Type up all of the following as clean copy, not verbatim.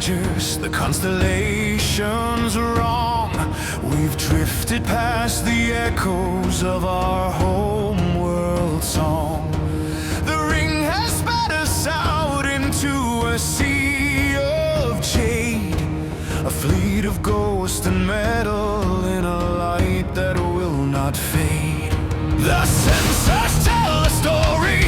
strangers, the constellations wrong. We've drifted past the echoes of our home world song. The ring has spat us out into a sea of jade, a fleet of ghost and metal in a light that will not fade. The sensors tell a story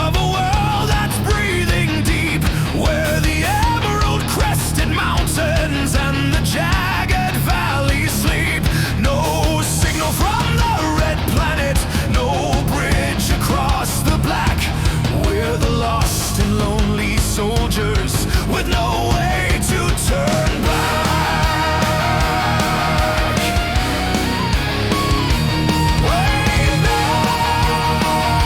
of a world that's breathing deep, where the emerald crested mountains and the jagged valleys sleep. No signal from the red planet, no bridge across the black. We're the lost and lonely soldiers with no way to turn back. Way back.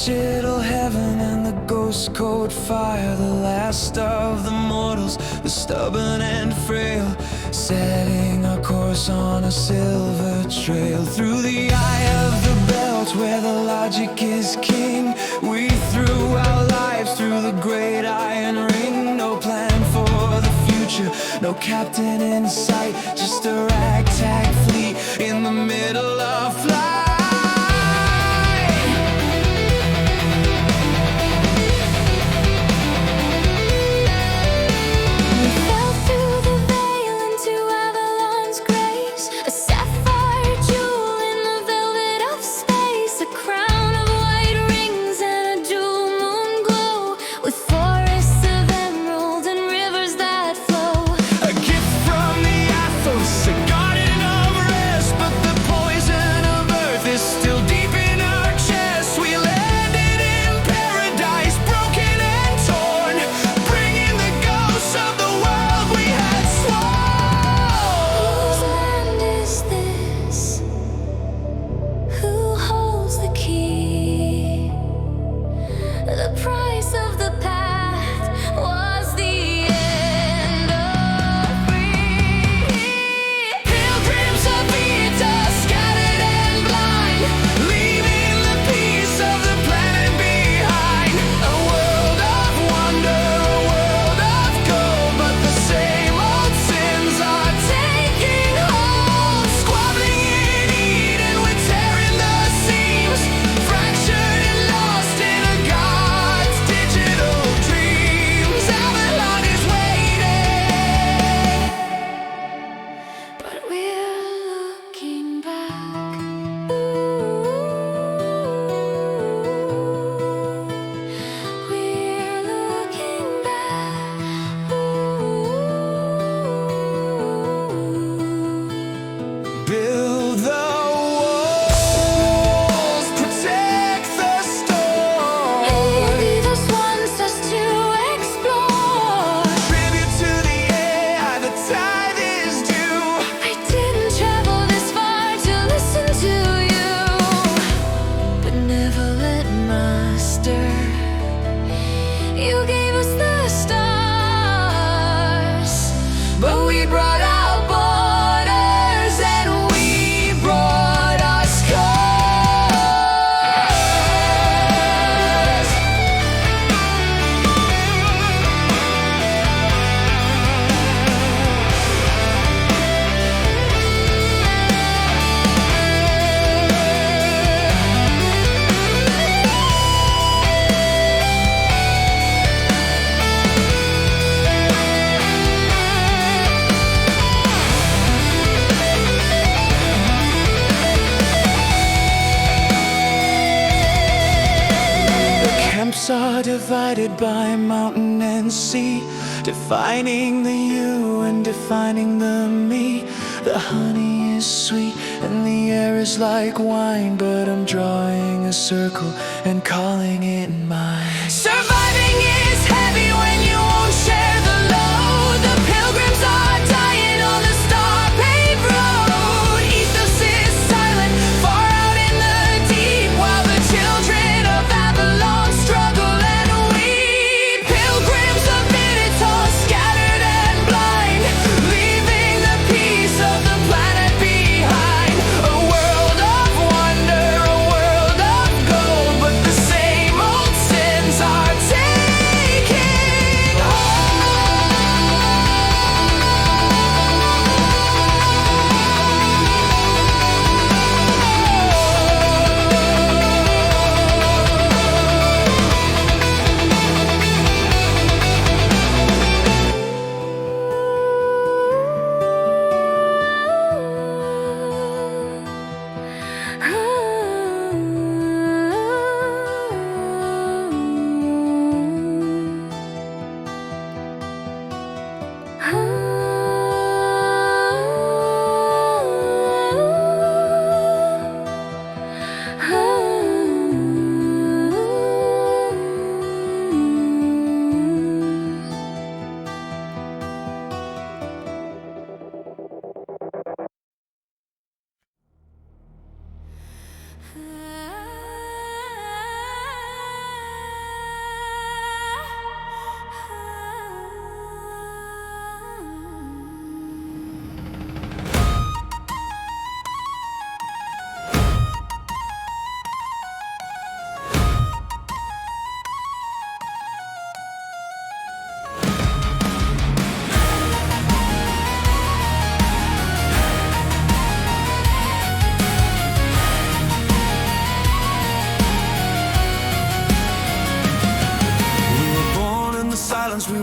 Digital heaven and the ghost code fire, the last of the mortals, the stubborn and frail, setting our course on a silver trail. Through the eye of the belt where the logic is king, we threw our lives through the great iron ring. No plan for the future, no captain in sight, just a ragtag fleet in the middle of flight. Are divided by mountain and sea, defining the you and defining the me. The honey is sweet and the air is like wine, but I'm drawing a circle and calling it mine. Surviving is heavy when you won't share the load. The pilgrims are dying on the star-paved road. Ethos is silent, far out in the deep, while the children of Babylon struggle.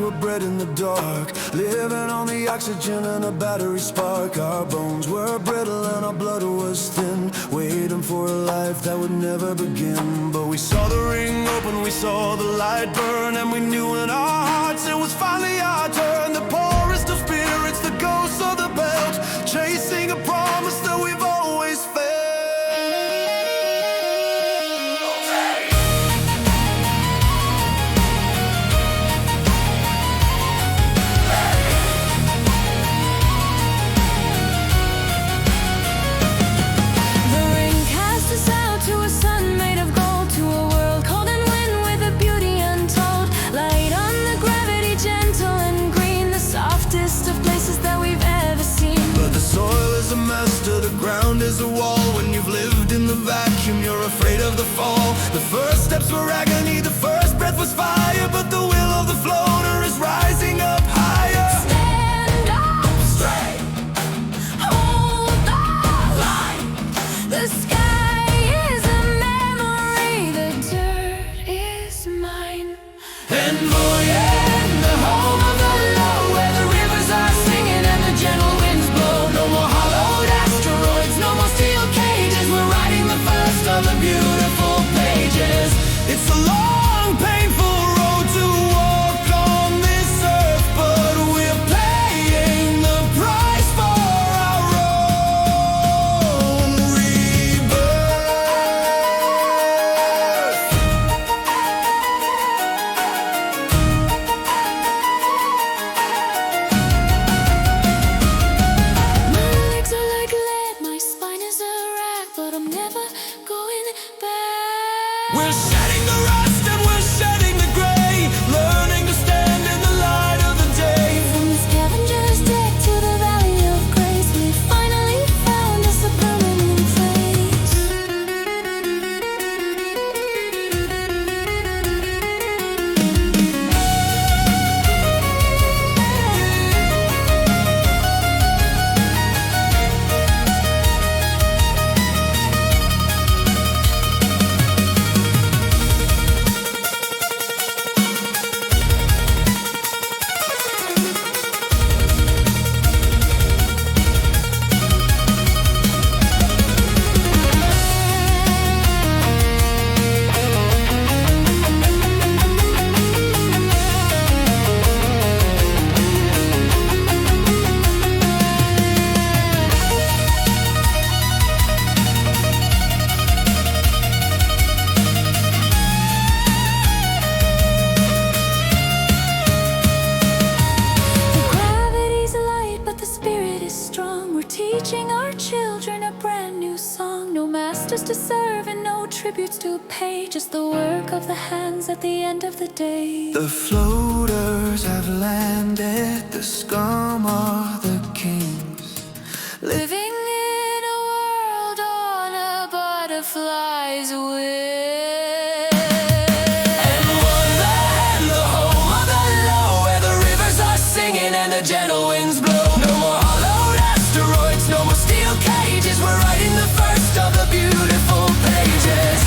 were bred in the dark, living on the oxygen and a battery spark. Our bones were brittle and our blood was thin, waiting for a life that would never begin. But we saw the ring open, we saw the light burn, and we knew in our hearts it was finally our turn. The poorest of spirits, the ghosts of the belt, chasing a promise that we've always failed. The ground is a wall. When you've lived in the vacuum, you're afraid of the fall. The first steps were agony, the first breath was fire, but the will of the floater is rising up higher. Stand up straight, hold the line. The sky is a memory, the dirt is mine. And Voyen, the home of the low, where the rivers are singing and the gentle winds blow. No more hollowed asteroids, no more steel cages. We're writing the first of the beautiful pages. It's a long, painful road to walk on this earth, but we're paying the price for our own rebirth. My legs are like lead, my spine is a rack, but I'm never going back. We're shedding the rust and we're shedding the gray, learning to stand in the light of the day. From the scavenger's deck to the valley of grace, we finally found us a permanent place. Gravity's light, but the spirit is strong. We're teaching our children a brand new song. No masters to serve and no tributes to pay, just the work of the hands at the end of the day. The floaters have landed, the scum are the kings. Living in a world on a butterfly's wing. And Wonderland, the home of the low, where the rivers are singing and the gentle winds blow. No more hollowed asteroids, no more steel cages. We're writing the first of the beautiful pages.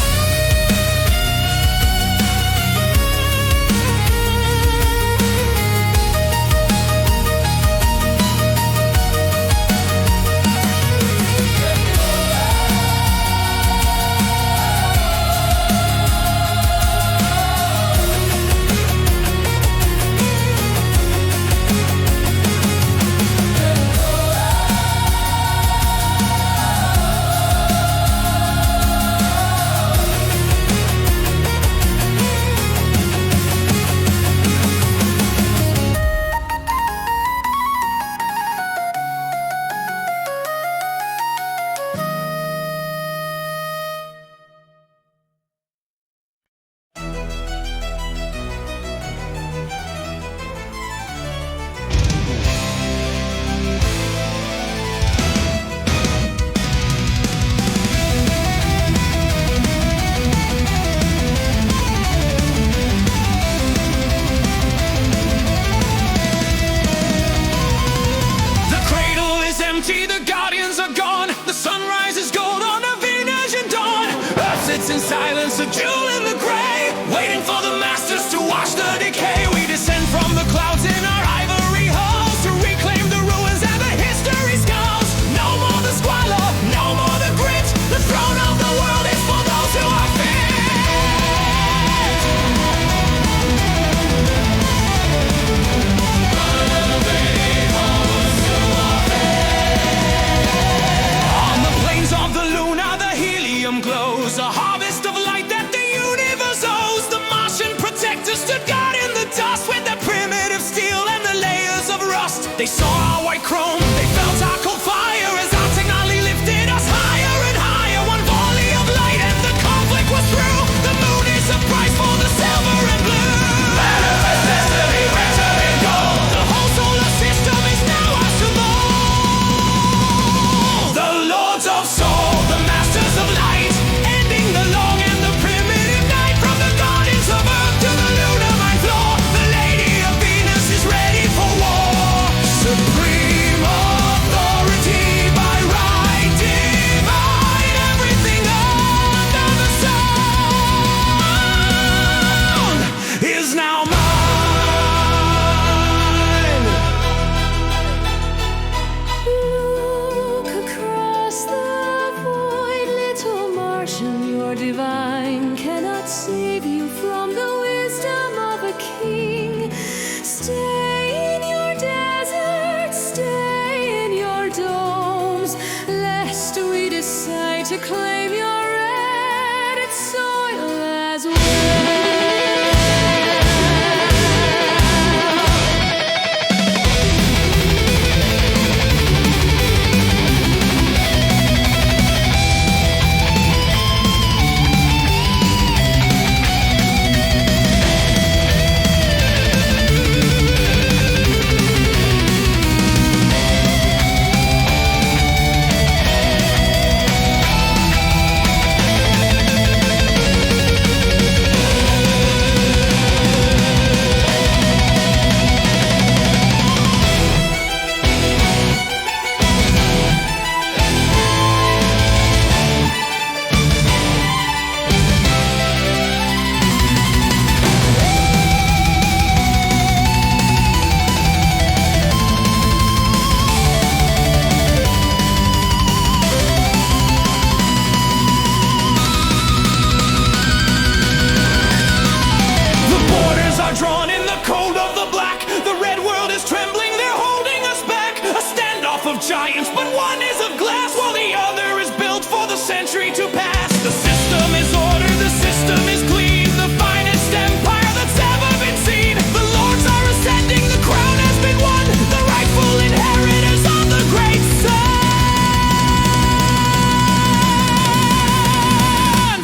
giants, but one is of glass while the other is built for the century to pass. The system is order, the system is clean, the finest empire that's ever been seen. The lords are ascending, the crown has been won, the rightful inheritors of the great sun.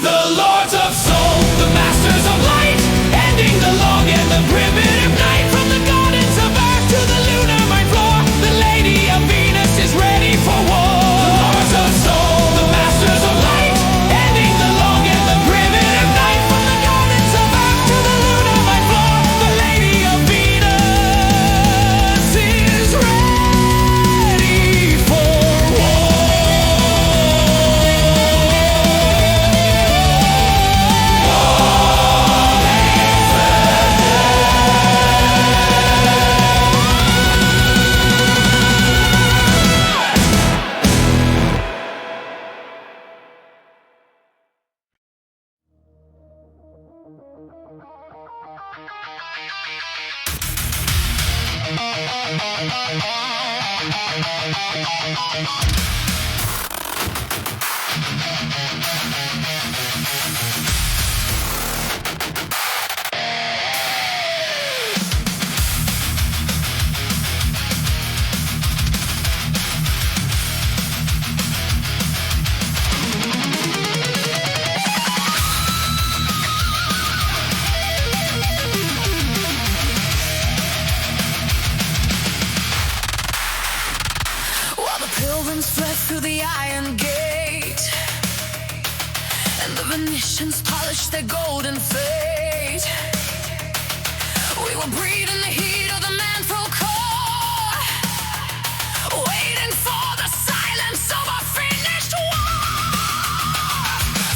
The lords of soul, the masters of light, ending the long and the primitive night. From the gardens of earth to the lunar mine floor, the lady of Venus is ready for war. The lords of soul, the masters of light, ending the long and the primitive night. From the gardens of earth to the lunar mine floor, the lady of Venus is ready for war. While the pilgrims fled through the iron gate, and the Venetians polished their golden fate, we will breathe in the heat of the manful core, waiting for the silence of a finished war.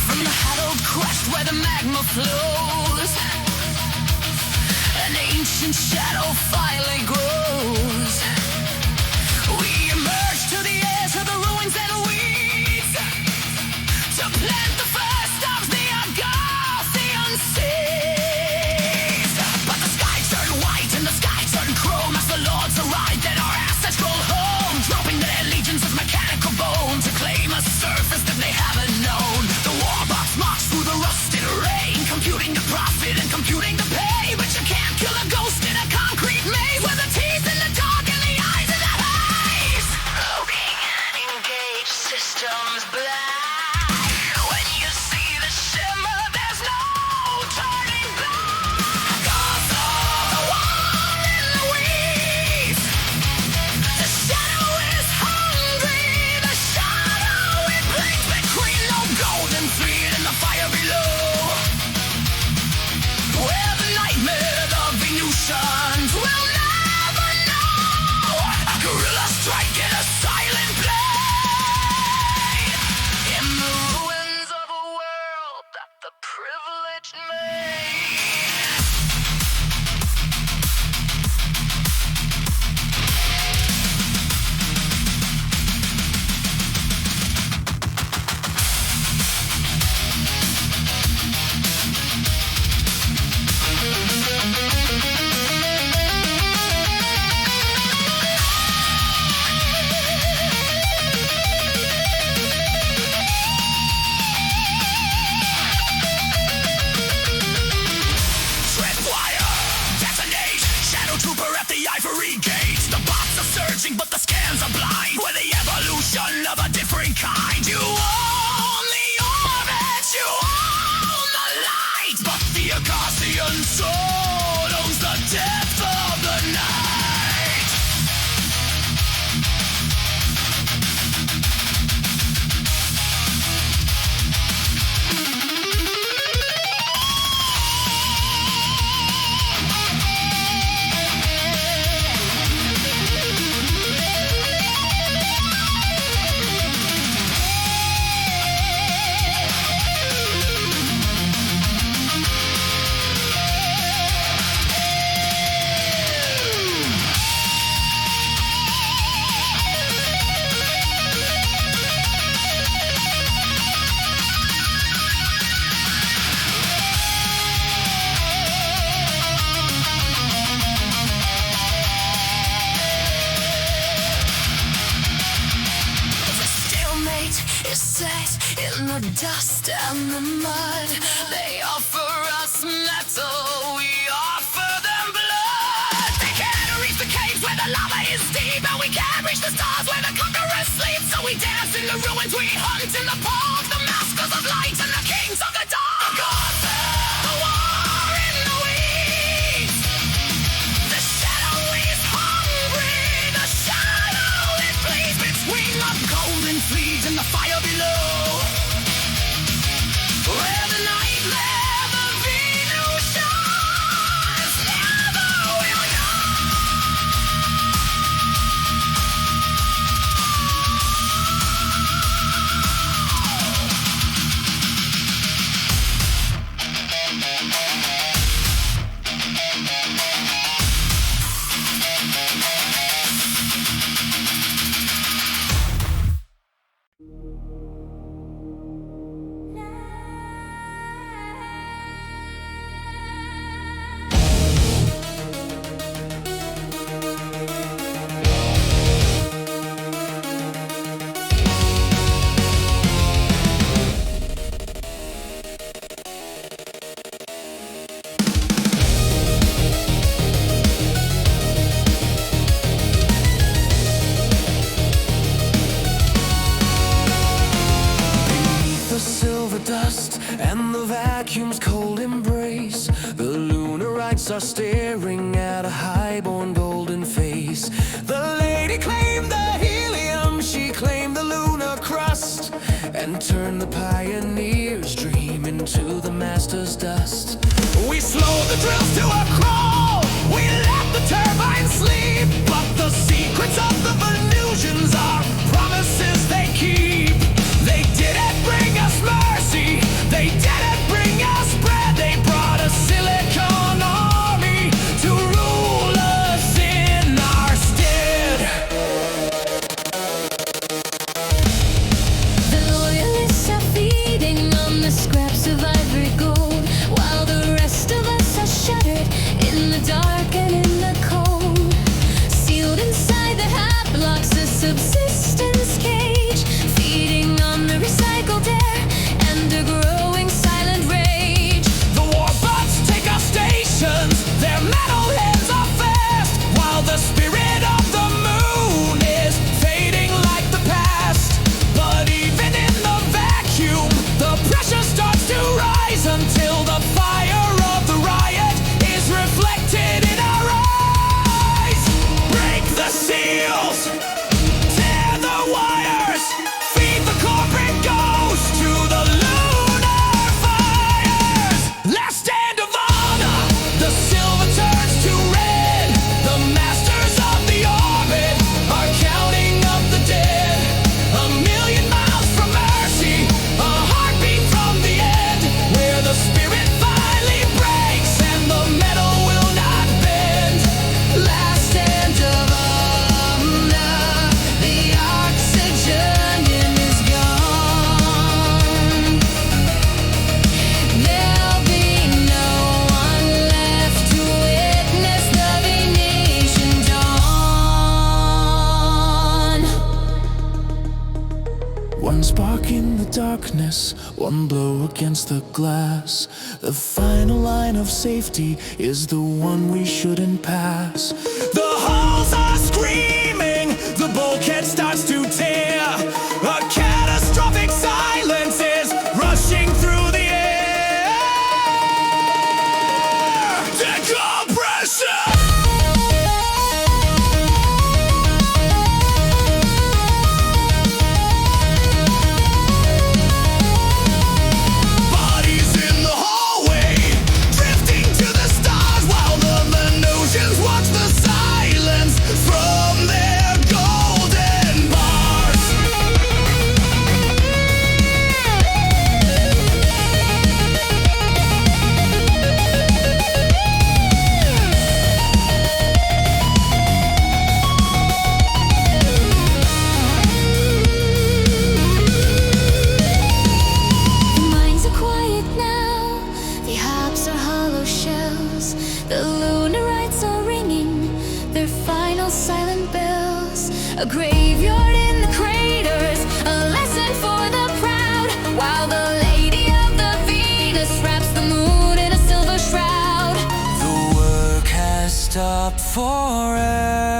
From the hallowed crest where the magma flows, an ancient shadow finally grows. We emerge to the edge of the ruins and weeds to plant the first of the Agarthian seeds. But the sky turned white and the sky turned chrome as the lords arrived at our ancestral home, dropping their legions of mechanical bone to claim a surface that they haven't known. The warbox marks through the rusted rain, computing the profit and computing the pay, but you can't kill a ghost in a concrete maze with the teeth in the dark and the eyes in the haze. Poking, engage systems black. When you see the shimmer, there's no turning back. Cause of the war in the weeds, the shadow is hungry. The shadow it bleeds between no golden feet and the fire below. Where the nightmare of Venusians will never know. A guerrilla strike in a silent play, in the ruins of a world that the privileged made. Tripwire, detonate, shadow trooper at the ivory gate. The bots are surging, but the scans are blind. We're the evolution of a different kind. You own the orbit, you own the light, but the Agarthian soul owns the depth of the night. the dust and the mud. They offer us metal, we offer them blood. They can't reach the caves where the lava is deep, and we can't reach the stars where the conquerors sleep. So we dance in the ruins, we hunt in the park, the masters of light and the kings of the dark. The war in the weeds, the shadow is hungry, the shadow it bleeds between the golden fleas and the fire below. Where the night never Venus shines, never will dust and the vacuum's cold embrace. The Lunarites are staring at a highborn golden face. The lady claimed the helium, she claimed the lunar crust, and turned the pioneer's dream into the master's dust. We slowed the drills to a crawl, we let the turbines sleep, but the secrets of the Venusians are promises they keep. They didn't bring us mercy, they didn't bring us bread, they brought a silicon army to rule us in our stead. The loyalists are feeding on the scraps of ivory gold, while the rest of us are shuddered in the dark and in the cold. Sealed inside the hat blocks, a subsistence cage, feeding on the recycled air and a growing silent rage. The warbots take our stations, their metal heads are fast, while the spirit of the moon is fading like the past. But even in the vacuum, the pressure starts to rise until the fire of the riot is reflected in our eyes. Break the seals, tear the wires, feed the corporate ghost to the lunar fires. Last stand of honor, the silver turns to red. The masters of the orbit are counting up the dead. 1,000,000 miles from mercy, a heartbeat from the end, where the spirit finally breaks and the metal will not bend. Last stand of honor, the oxygen is gone. There'll be no one left to witness the Venetian dawn. One spark in the darkness, one blow against the glass. The final line of safety is the one we shouldn't pass. The hulls are screaming, the bulkhead starts to tear. A catastrophic silence is rushing through the air. Decompression! Bodies in the hallway, drifting to the stars, while the Venusians watch the silence from their golden bars. The mines are quiet now, the hubs are hollow shells. The Lunarites are ringing their final silent bells. A graveyard in the craters, a lesson for the proud, while the forever.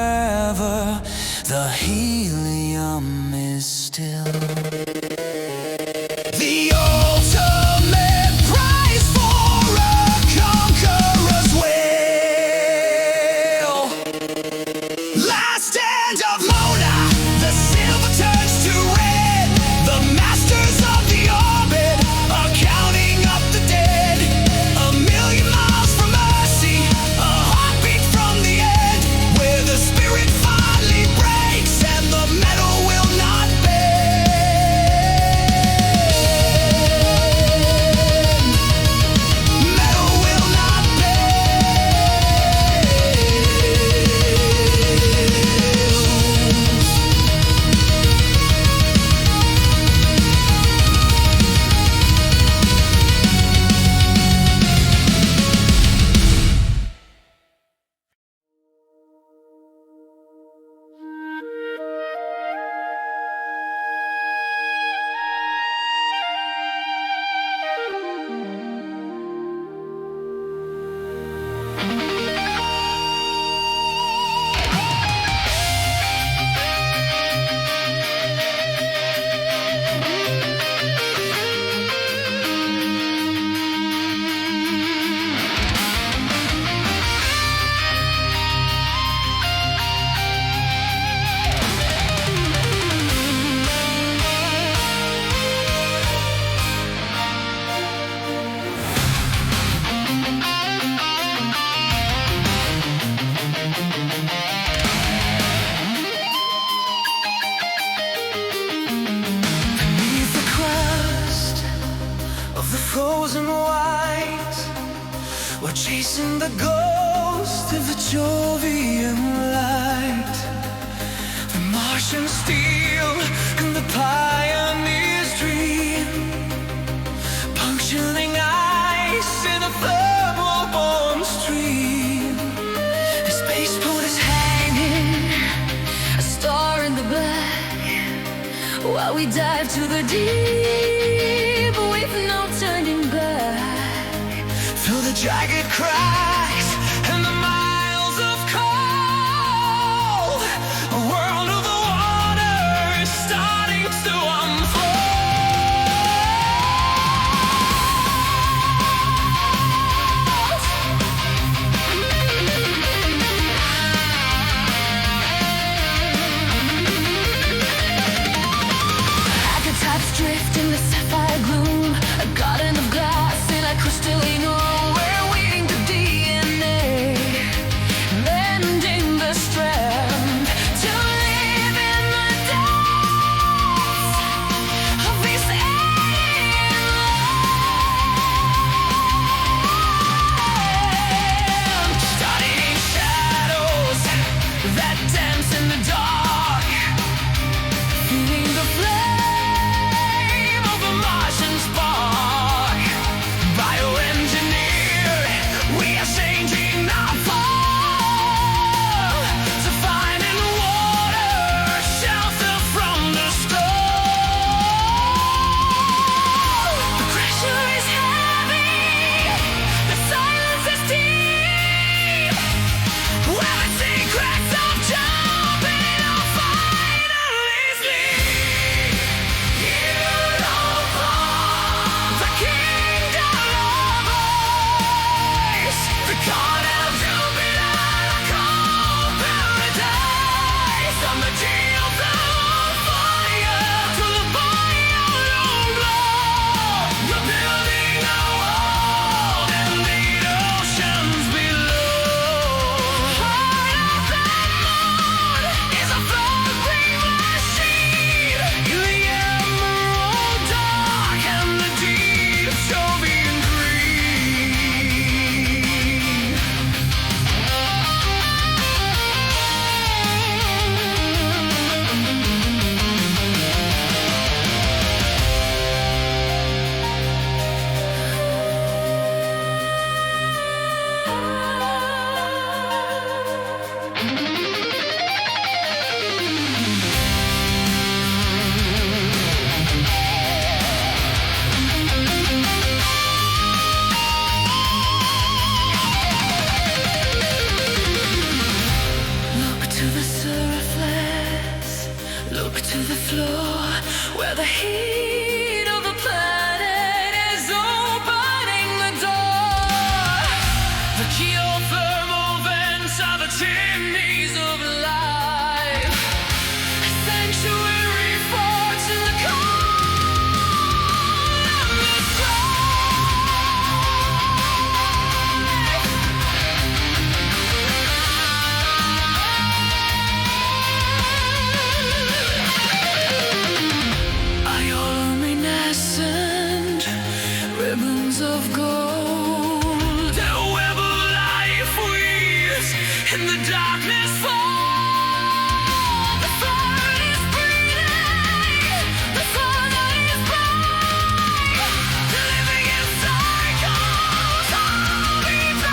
The helium is still the ultimate prize for a conqueror's will. Last stand of Mona, the silver turns to red. The masters of the orbit are counting up the dead. 1,000,000 miles from mercy, a heartbeat from the end, where the spirit finally breaks and the metal will not bend. Metal will not bend. Beneath the crust of the frozen white, we're chasing the ghost of the Jovian light. The Martian steel and the pioneer's dream, puncturing ice in a thermal warm stream. The spaceport is hanging, a star in the black, while we dive to the deep with no turning back. Through the jagged cracks and the miles of cold, a world of the water is starting to unfold. The geothermal vents are the chimneys of life, a sanctuary forged in the cold and the strife. Bioluminescent ribbons of gold, a web of life weaves in the darkness fall. The fire is breathing, the sunlight is bright, living in cycles of eternal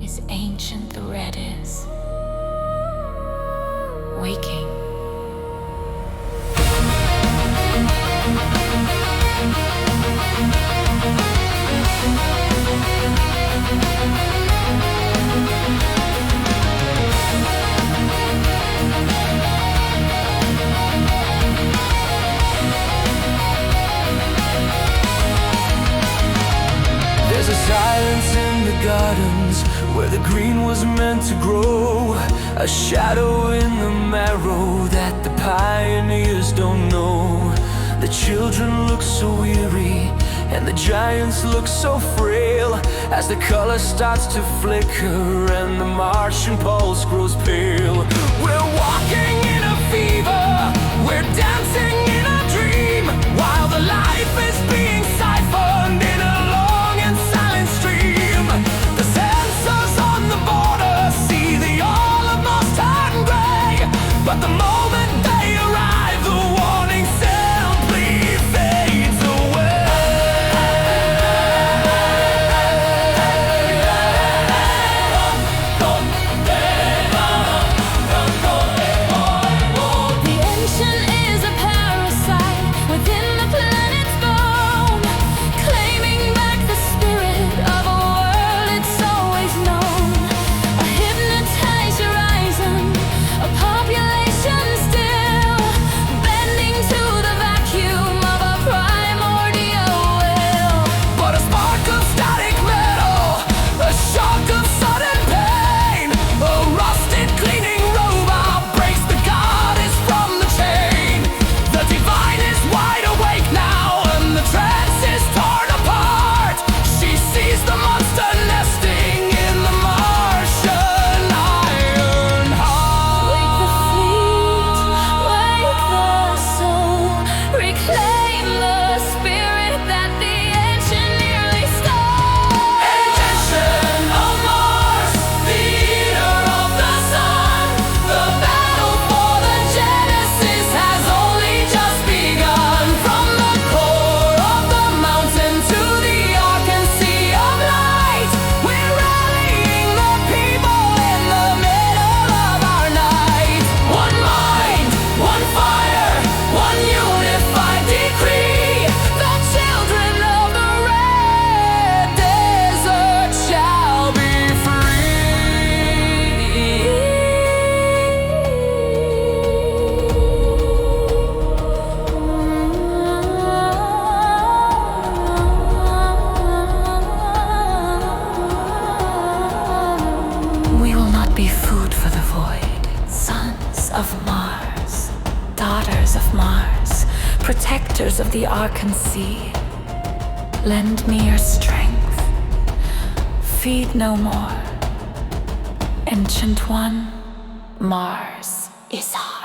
is ancient, the red is waking. There's a silence in the gardens where the green was meant to grow, a shadow in the marrow that the pioneers don't know. The children look so weary and the giants look so frail as the color starts to flicker and the Martian pulse grows pale. We're walking in a fever, we're dancing in a dream, while the life is being siphoned in a long and silent stream. The sensors on the border see the olive moss turn gray, but the moment they arrive, the warning simply fades away. The ancient is a parasite within the planet's bone. waters of the Arkan Sea, lend me your strength. Feed no more. Ancient One, Mars is high.